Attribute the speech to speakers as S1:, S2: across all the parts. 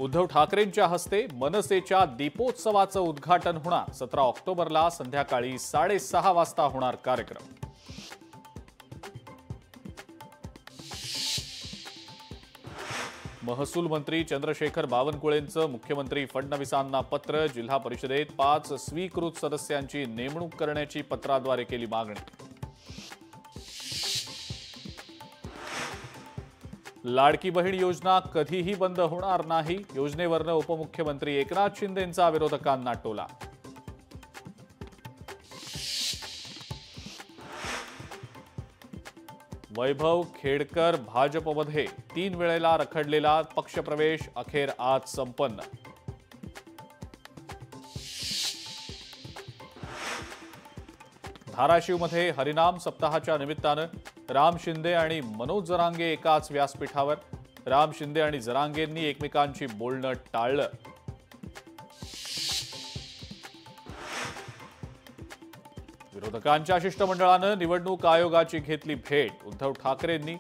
S1: उद्धव ठाकरेंच्या हस्ते मनसेच्या दीपोत्सवाचं उद्घाटन होणार। 17 ऑक्टोबरला संध्याकाळी 6:30 वाजता होणार कार्यक्रम। महसूल मंत्री चंद्रशेखर बावनकुळेंचं मुख्यमंत्री फडणवीसांना पत्र। जिल्हा परिषदेत 5 स्वीकृत सदस्यांची नेमणूक करण्याची पत्राद्वारे केली मागणी। लाडकी बहीण योजना कधीही बंद होणार नाही। योजनेवरनं उपमुख्यमंत्री एकनाथ शिंदेंचा विरोधकांना टोला। वैभव खेडकर भाजपमध्ये 3 वेळेला रखडलेला पक्षप्रवेश अखेर आज संपन्न। धाराशिवमध्ये हरिनाम सप्ताहाच्या निमित्तानं राम शिंदे आणि मनोज जरांगे एकाच व्यासपीठावर। राम शिंदे आणि जरांगेंनी एकमेकांची बोलणं टाळलं। विरोधकांच्या शिष्टमंडळानं निवडणूक आयोगाची घेतली भेट। उद्धव ठाकरेंनी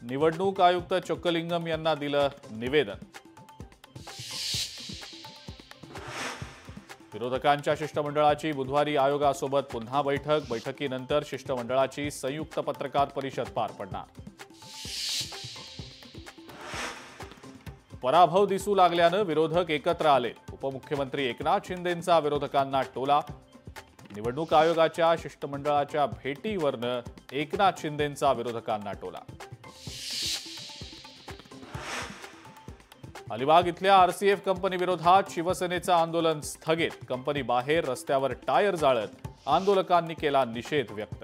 S1: निवडणूक आयुक्त चोक्कलिंगम यांना दिलं निवेदन। विरोधकांच्या शिष्टमंडळाची बुधवारी आयोगासोबत पुन्हा बैठक। बैठकीनंतर शिष्टमंडळाची संयुक्त पत्रकार परिषद पार पडणार। पराभव दिसू लागल्यानं विरोधक एकत्र आले। उपमुख्यमंत्री एकनाथ शिंदेंचा विरोधकांना टोला। निवडणूक आयोगाच्या शिष्टमंडळाच्या भेटीवरनं एकनाथ शिंदेंचा विरोधकांना टोला। अलिबाग इथल्या आरसीएफ कंपनी विरोधात शिवसेनेचं आंदोलन स्थगित। कंपनी बाहेर रस्त्यावर टायर जाळत आंदोलकांनी केला निषेध व्यक्त।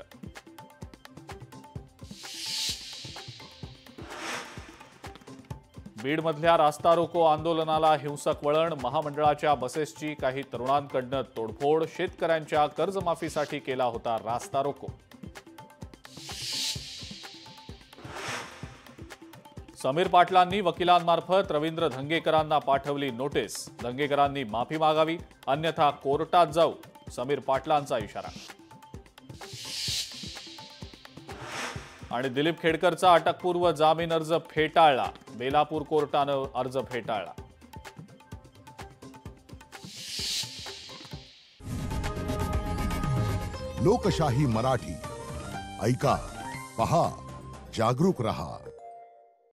S1: बीडमधल्या रास्ता रोको आंदोलनाला हिंसक वळण। महामंडळाच्या बसेसची काही तरुणांकडनं तोडफोड। शेतकऱ्यांच्या कर्जमाफीसाठी केला होता रास्ता रोको। समीर पाटलांनी वकिलांमार्फत रवींद्र धंगेकरांना पाठवली नोटीस। धंगेकरांनी माफी मागावी अन्यथा कोर्टात जाऊ, समीर पाटलांचा इशारा। आणि दिलीप खेडकरचा अटकपूर्व जामीन अर्ज फेटाळला। बेलापूर कोर्टानं अर्ज फेटाळला।
S2: लोकशाही मराठी ऐका, पहा, जागरूक रहा।